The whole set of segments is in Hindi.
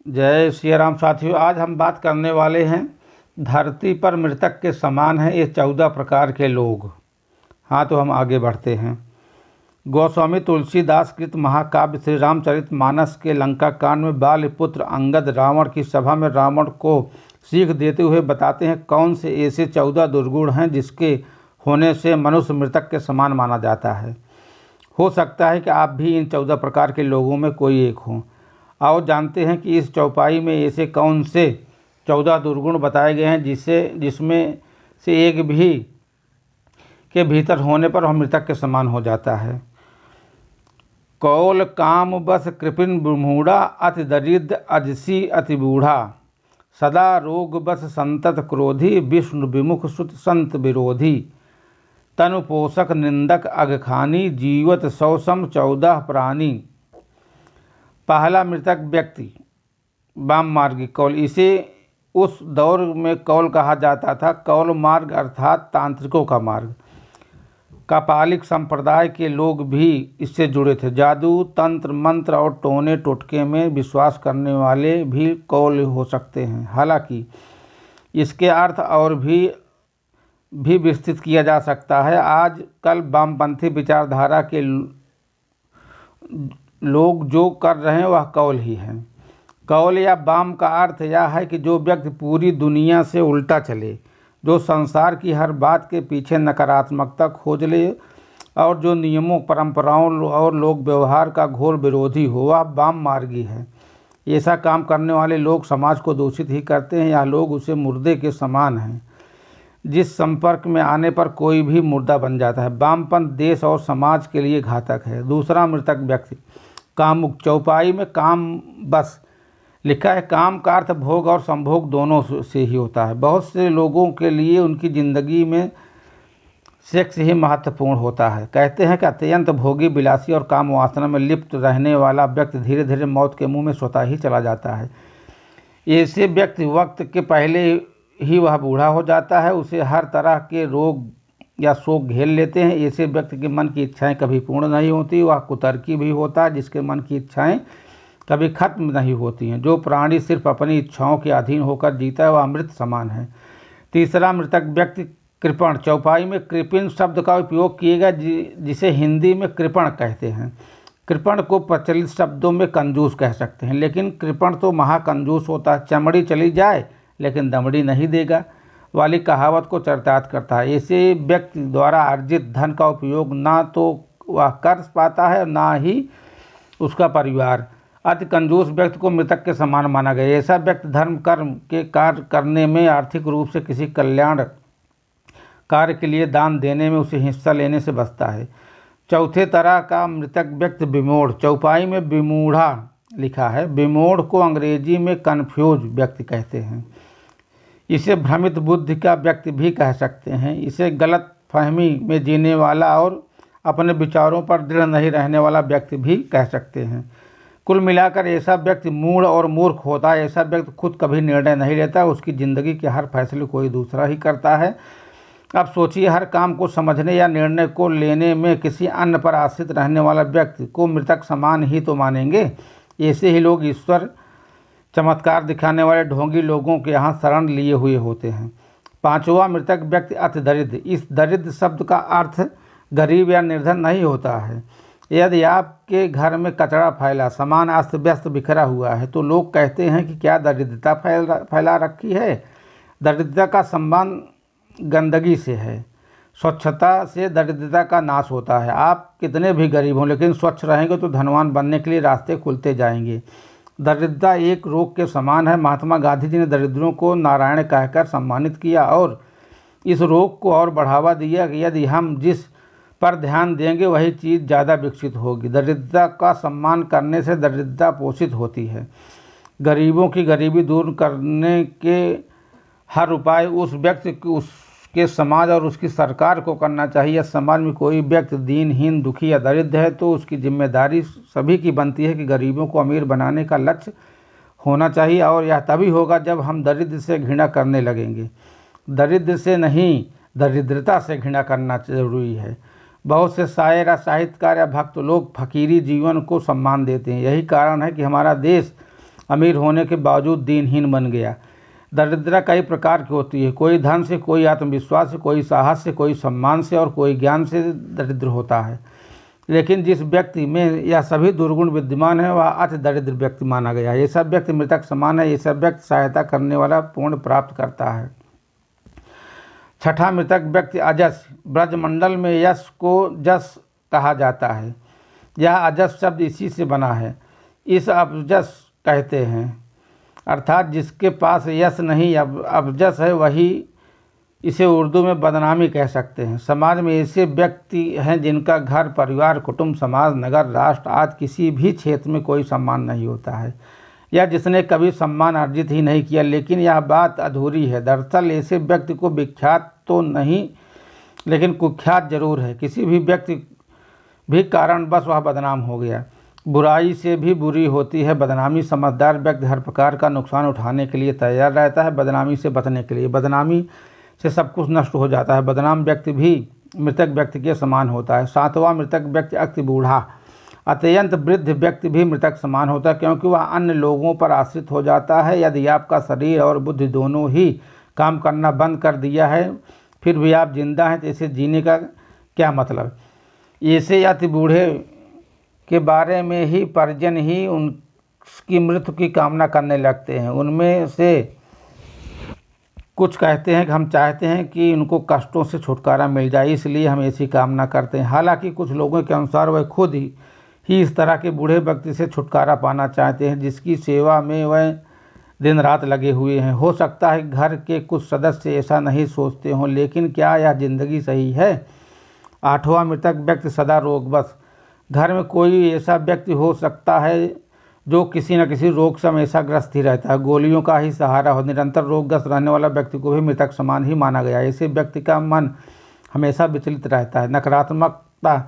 जय श्री राम साथियों। आज हम बात करने वाले हैं धरती पर मृतक के समान हैं ये 14 प्रकार के लोग। हाँ, तो हम आगे बढ़ते हैं। गोस्वामी तुलसीदास कृत महाकाव्य श्री रामचरितमानस के लंका कांड में बालपुत्र अंगद रावण की सभा में रावण को सीख देते हुए बताते हैं कौन से ऐसे 14 दुर्गुण हैं जिसके होने से मनुष्य मृतक के समान माना जाता है। हो सकता है कि आप भी इन 14 प्रकार के लोगों में कोई एक हो। आओ जानते हैं कि इस चौपाई में ऐसे कौन से 14 दुर्गुण बताए गए हैं जिसमें से एक भी के भीतर होने पर वह मृतक के समान हो जाता है। कौल काम बस कृपिन विमूढ़ा अति दरिद्र अजसी अति बूढ़ा सदा रोग बस संतत क्रोधी विष्णु विमुख सुत संत विरोधी तनु पोषक निंदक अगखानी जीवत 114 प्राणी। पहला मृतक व्यक्ति वाम मार्गी कौल। इसे उस दौर में कौल कहा जाता था। कौल मार्ग अर्थात तांत्रिकों का मार्ग। कापालिक संप्रदाय के लोग भी इससे जुड़े थे। जादू तंत्र मंत्र और टोने टोटके में विश्वास करने वाले भी कौल हो सकते हैं। हालांकि इसके अर्थ और भी विस्तृत किया जा सकता है। आजकल वामपंथी विचारधारा के लोग जो कर रहे हैं वह कौल ही है। कौल या वाम का अर्थ यह है कि जो व्यक्ति पूरी दुनिया से उल्टा चले, जो संसार की हर बात के पीछे नकारात्मकता खोज ले और जो नियमों परंपराओं और लोक व्यवहार का घोर विरोधी हो, वह वाम मार्गी है। ऐसा काम करने वाले लोग समाज को दूषित ही करते हैं। यह लोग उसे मुर्दे के समान हैं जिस संपर्क में आने पर कोई भी मुर्दा बन जाता है। वामपंथ देश और समाज के लिए घातक है। दूसरा मृतक व्यक्ति कामुक। चौपाई में काम बस लिखा है। काम का अर्थ भोग और संभोग दोनों से ही होता है। बहुत से लोगों के लिए उनकी ज़िंदगी में सेक्स ही महत्वपूर्ण होता है। कहते हैं कि अत्यंत भोगी, विलासी और काम वासना में लिप्त रहने वाला व्यक्ति धीरे धीरे मौत के मुंह में स्वतः ही चला जाता है। ऐसे व्यक्ति वक्त के पहले ही वह बूढ़ा हो जाता है। उसे हर तरह के रोग या शोक घेर लेते हैं। ऐसे व्यक्ति के मन की इच्छाएं कभी पूर्ण नहीं होती। वह कुतर्की भी होता है जिसके मन की इच्छाएं कभी खत्म नहीं होती हैं। जो प्राणी सिर्फ अपनी इच्छाओं के अधीन होकर जीता है वह अमृत समान है। तीसरा मृतक व्यक्ति कृपण। चौपाई में कृपिण शब्द का उपयोग किएगा जिसे हिंदी में कृपण कहते हैं। कृपण को प्रचलित शब्दों में कंजूस कह सकते हैं, लेकिन कृपण तो महाकंजूस होता है। चमड़ी चली जाए लेकिन दमड़ी नहीं देगा वाली कहावत को चरितार्थ करता है। ऐसे व्यक्ति द्वारा अर्जित धन का उपयोग ना तो वह कर पाता है ना ही उसका परिवार। अति कंजूस व्यक्ति को मृतक के समान माना गया। ऐसा व्यक्ति धर्म कर्म के कार्य करने में, आर्थिक रूप से किसी कल्याण कार्य के लिए दान देने में, उसे हिस्सा लेने से बचता है। चौथे तरह का मृतक व्यक्ति विमूढ़। चौपाई में विमूढ़ा लिखा है। विमूढ़ को अंग्रेजी में कन्फ्यूज व्यक्ति कहते हैं। इसे भ्रमित बुद्धि का व्यक्ति भी कह सकते हैं। इसे गलत फहमी में जीने वाला और अपने विचारों पर दृढ़ नहीं रहने वाला व्यक्ति भी कह सकते हैं। कुल मिलाकर ऐसा व्यक्ति मूढ़ और मूर्ख होता है। ऐसा व्यक्ति खुद कभी निर्णय नहीं लेता। उसकी ज़िंदगी के हर फैसले कोई दूसरा ही करता है। अब सोचिए, हर काम को समझने या निर्णय को लेने में किसी अन्य पर आश्रित रहने वाला व्यक्ति को मृतक समान ही तो मानेंगे। ऐसे ही लोग ईश्वर चमत्कार दिखाने वाले ढोंगी लोगों के यहाँ शरण लिए हुए होते हैं। पांचवा मृतक व्यक्ति अति दरिद्र। इस दरिद्र शब्द का अर्थ गरीब या निर्धन नहीं होता है। यदि आपके घर में कचरा फैला, सामान अस्त व्यस्त बिखरा हुआ है तो लोग कहते हैं कि क्या दरिद्रता फैला रखी है। दरिद्रता का संबंध गंदगी से है। स्वच्छता से दरिद्रता का नाश होता है। आप कितने भी गरीब हों लेकिन स्वच्छ रहेंगे तो धनवान बनने के लिए रास्ते खुलते जाएंगे। दरिद्रता एक रोग के समान है। महात्मा गांधी जी ने दरिद्रों को नारायण कहकर सम्मानित किया और इस रोग को और बढ़ावा दिया कि यदि हम जिस पर ध्यान देंगे वही चीज़ ज़्यादा विकसित होगी। दरिद्रता का सम्मान करने से दरिद्रता पोषित होती है। गरीबों की गरीबी दूर करने के हर उपाय उस व्यक्ति उसके समाज और उसकी सरकार को करना चाहिए। समाज में कोई व्यक्ति दीनहीन, दुखी या दरिद्र है तो उसकी जिम्मेदारी सभी की बनती है कि गरीबों को अमीर बनाने का लक्ष्य होना चाहिए। और यह तभी होगा जब हम दरिद्र से घृणा करने लगेंगे। दरिद्र से नहीं, दरिद्रता से घृणा करना जरूरी है। बहुत से शायर या साहित्यकार या भक्त लोग फकीरी जीवन को सम्मान देते हैं। यही कारण है कि हमारा देश अमीर होने के बावजूद दीनहीन बन गया। दरिद्रता कई प्रकार की होती है, कोई धन से, कोई आत्मविश्वास से, कोई साहस से, कोई सम्मान से और कोई ज्ञान से दरिद्र होता है। लेकिन जिस व्यक्ति में यह सभी दुर्गुण विद्यमान है वह अति दरिद्र व्यक्ति माना गया है। ये सब व्यक्ति मृतक समान है, ये सब व्यक्ति सहायता करने वाला पूर्ण प्राप्त करता है। छठा मृतक व्यक्ति अजस। ब्रजमंडल में यश को जस कहा जाता है। यह अजस शब्द इसी से बना है। इस अबजस कहते हैं, अर्थात जिसके पास यश नहीं अबजस है वही इसे उर्दू में बदनामी कह सकते हैं। समाज में ऐसे व्यक्ति हैं जिनका घर, परिवार, कुटुंब, समाज, नगर, राष्ट्र आदि किसी भी क्षेत्र में कोई सम्मान नहीं होता है, या जिसने कभी सम्मान अर्जित ही नहीं किया। लेकिन यह बात अधूरी है। दरअसल ऐसे व्यक्ति को विख्यात तो नहीं लेकिन कुख्यात जरूर है। किसी भी व्यक्ति भी कारणवश वह बदनाम हो गया। बुराई से भी बुरी होती है बदनामी। समझदार व्यक्ति हर प्रकार का नुकसान उठाने के लिए तैयार रहता है बदनामी से बचने के लिए। बदनामी से सब कुछ नष्ट हो जाता है। बदनाम व्यक्ति भी मृतक व्यक्ति के समान होता है। सातवां मृतक व्यक्ति अति बूढ़ा। अत्यंत वृद्ध व्यक्ति भी मृतक समान होता है, क्योंकि वह अन्य लोगों पर आश्रित हो जाता है। यदि आपका शरीर और बुद्धि दोनों ही काम करना बंद कर दिया है फिर भी आप जिंदा हैं, तो इसे जीने का क्या मतलब। ऐसे अति बूढ़े के बारे में ही परिजन ही उनकी मृत्यु की कामना करने लगते हैं। उनमें से कुछ कहते हैं कि हम चाहते हैं कि उनको कष्टों से छुटकारा मिल जाए, इसलिए हम ऐसी कामना करते हैं। हालांकि कुछ लोगों के अनुसार वह खुद ही इस तरह के बूढ़े व्यक्ति से छुटकारा पाना चाहते हैं जिसकी सेवा में वह दिन रात लगे हुए हैं। हो सकता है घर के कुछ सदस्य ऐसा नहीं सोचते हों, लेकिन क्या यह जिंदगी सही है। आठवां मृतक व्यक्ति सदा रोगग्रस्त। घर में कोई ऐसा व्यक्ति हो सकता है जो किसी न किसी रोग से हमेशा ग्रस्त ही रहता है, गोलियों का ही सहारा हो। निरंतर रोगग्रस्त रहने वाला व्यक्ति को भी मृतक समान ही माना गया है। ऐसे व्यक्ति का मन हमेशा विचलित रहता है, नकारात्मकता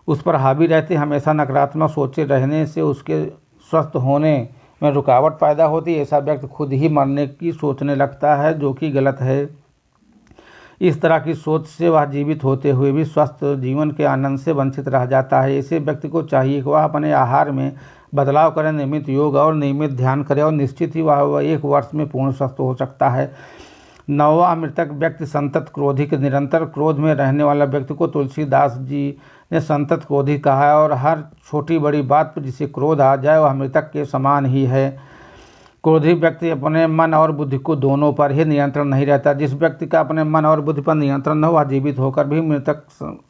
उस पर हावी रहती है। हमेशा नकारात्मक सोचे रहने से उसके स्वस्थ होने में रुकावट पैदा होती है। ऐसा व्यक्ति खुद ही मरने की सोचने लगता है, जो कि गलत है। इस तरह की सोच से वह जीवित होते हुए भी स्वस्थ जीवन के आनंद से वंचित रह जाता है। ऐसे व्यक्ति को चाहिए कि वह अपने आहार में बदलाव करें, नियमित योग और नियमित ध्यान करें और निश्चित ही वह 1 वर्ष में पूर्ण स्वस्थ हो सकता है। नौवां मृतक व्यक्ति संतत क्रोधी। के निरंतर क्रोध में रहने वाला व्यक्ति को तुलसीदास जी ने संतत क्रोधी कहा है, और हर छोटी बड़ी बात पर जिसे क्रोध आ जाए वह मृतक के समान ही है। क्रोधी व्यक्ति अपने मन और बुद्धि को दोनों पर ही नियंत्रण नहीं रहता। जिस व्यक्ति का अपने मन और बुद्धि पर नियंत्रण न हो वह जीवित होकर भी मृतक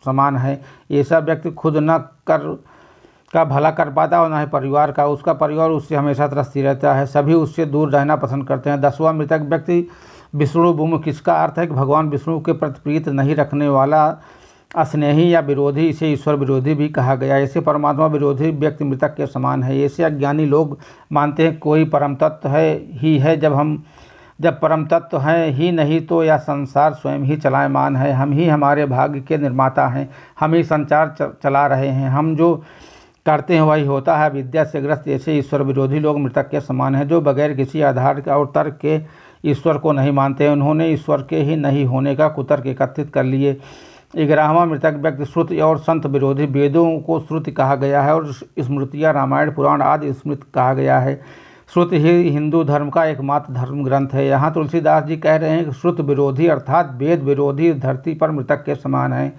समान है। ऐसा व्यक्ति खुद न का भला कर पाता और न ही परिवार का। उसका परिवार उससे हमेशा त्रस्त रहता है, सभी उससे दूर रहना पसंद करते हैं। 10वां मृतक व्यक्ति विष्णु विमुख। इसका अर्थ है कि भगवान विष्णु के प्रति प्रीत नहीं रखने वाला, अस्नेही या विरोधी। इसे ईश्वर विरोधी भी कहा गया। ऐसे परमात्मा विरोधी व्यक्ति मृतक के समान है। ऐसे अज्ञानी लोग मानते हैं कोई परम तत्व है ही है। जब परम तत्व है ही नहीं तो यह संसार स्वयं ही चलायमान है। हम ही हमारे भाग्य के निर्माता हैं, हम ही संसार चला रहे हैं, हम जो करते हैं वही होता है। विद्या से ग्रस्त ऐसे ईश्वर विरोधी लोग मृतक के समान हैं, जो बगैर किसी आधार और तर्क के ईश्वर को नहीं मानते। उन्होंने ईश्वर के ही नहीं होने का कुतर्क एकत्रित कर लिए। 11वां मृतक व्यक्ति श्रुति और संत विरोधी। वेदों को श्रुति कहा गया है और स्मृतियाँ, रामायण, पुराण आदि स्मृति कहा गया है। श्रुति ही हिंदू धर्म का एकमात्र धर्म ग्रंथ है। यहाँ तुलसीदास जी कह रहे हैं कि श्रुत विरोधी अर्थात वेद विरोधी धरती पर मृतक के समान है।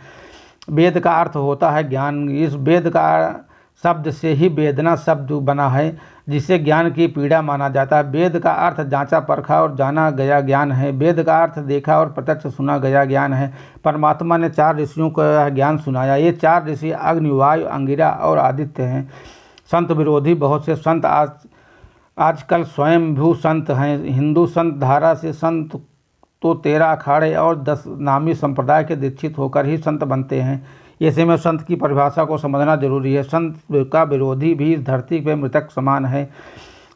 वेद का अर्थ होता है ज्ञान। इस वेद का शब्द से ही वेदना शब्द बना है, जिसे ज्ञान की पीड़ा माना जाता है। वेद का अर्थ जांचा परखा और जाना गया ज्ञान है। वेद का अर्थ देखा और प्रत्यक्ष सुना गया ज्ञान है। परमात्मा ने 4 ऋषियों को यह ज्ञान सुनाया। ये 4 ऋषि अग्नि, वायु, अंगिरा और आदित्य हैं। संत विरोधी बहुत से संत आजकल स्वयंभू संत हैं। हिंदू संत धारा से संत तो 13 अखाड़े और 10 नामी संप्रदाय के दीक्षित होकर ही संत बनते हैं। ऐसे में संत की परिभाषा को समझना जरूरी है। संत का विरोधी भी इस धरती पर मृतक समान है।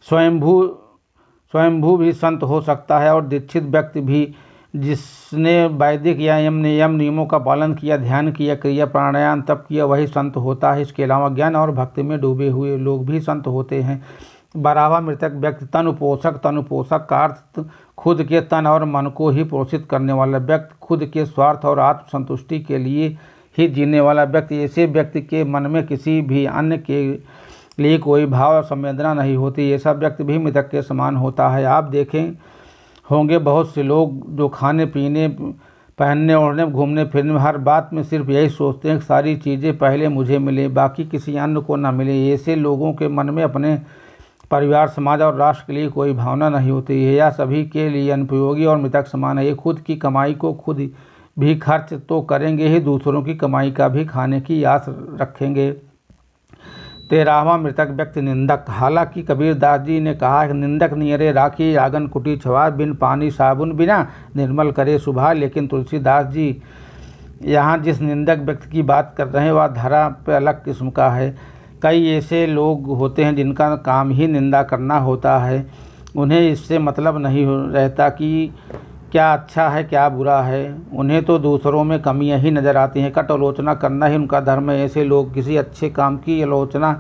स्वयंभू भी संत हो सकता है और दीक्षित व्यक्ति भी, जिसने वैदिक या नियमों का पालन किया, ध्यान किया, क्रिया प्राणायाम तप किया, वही संत होता है। इसके अलावा ज्ञान और भक्ति में डूबे हुए लोग भी संत होते हैं। 12वां मृतक व्यक्ति तनुपोषक। तनुपोषक का अर्थ खुद के तन और मन को ही पोषित करने वाला व्यक्ति, खुद के स्वार्थ और आत्मसंतुष्टि के लिए ही जीने वाला व्यक्ति। ऐसे व्यक्ति के मन में किसी भी अन्य के लिए कोई भाव और संवेदना नहीं होती। ये सब व्यक्ति भी मृतक के समान होता है। आप देखें होंगे बहुत से लोग जो खाने पीने, पहनने ओढ़ने, घूमने फिरने में हर बात में सिर्फ यही सोचते हैं कि सारी चीज़ें पहले मुझे मिले, बाकी किसी अन्य को ना मिले। ऐसे लोगों के मन में अपने परिवार, समाज और राष्ट्र के लिए कोई भावना नहीं होती है। यह सभी के लिए अनुपयोगी और मृतक समान है। ये खुद की कमाई को खुद भी खर्च तो करेंगे ही, दूसरों की कमाई का भी खाने की आस रखेंगे। 13वां मृतक व्यक्ति निंदक। हालांकि कबीरदास जी ने कहा है, निंदक नियरे राखी आंगन कुटी छवा, बिन पानी साबुन बिना निर्मल करे सुभा। लेकिन तुलसीदास जी यहाँ जिस निंदक व्यक्ति की बात कर रहे हैं वह धरा पे अलग किस्म का है। कई ऐसे लोग होते हैं जिनका काम ही निंदा करना होता है। उन्हें इससे मतलब नहीं रहता कि क्या अच्छा है क्या बुरा है। उन्हें तो दूसरों में कमियां ही नज़र आती हैं। कट आलोचना करना ही उनका धर्म है। ऐसे लोग किसी अच्छे काम की आलोचना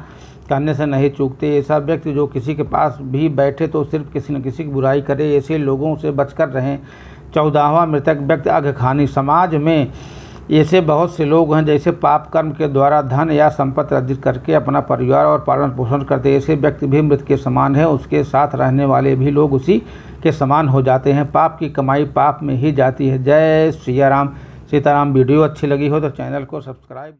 करने से नहीं चूकते। ऐसा व्यक्ति जो किसी के पास भी बैठे तो सिर्फ किसी न किसी की बुराई करे, ऐसे लोगों से बचकर रहें। 14वां मृतक व्यक्ति अघखानी। समाज में ऐसे बहुत से लोग हैं जैसे पाप कर्म के द्वारा धन या संपत्ति अर्जित करके अपना परिवार और पालन पोषण करते। ऐसे व्यक्ति भी मृत के समान है। उसके साथ रहने वाले भी लोग उसी के समान हो जाते हैं। पाप की कमाई पाप में ही जाती है। जय सिया राम, सीताराम। वीडियो अच्छी लगी हो तो चैनल को सब्सक्राइब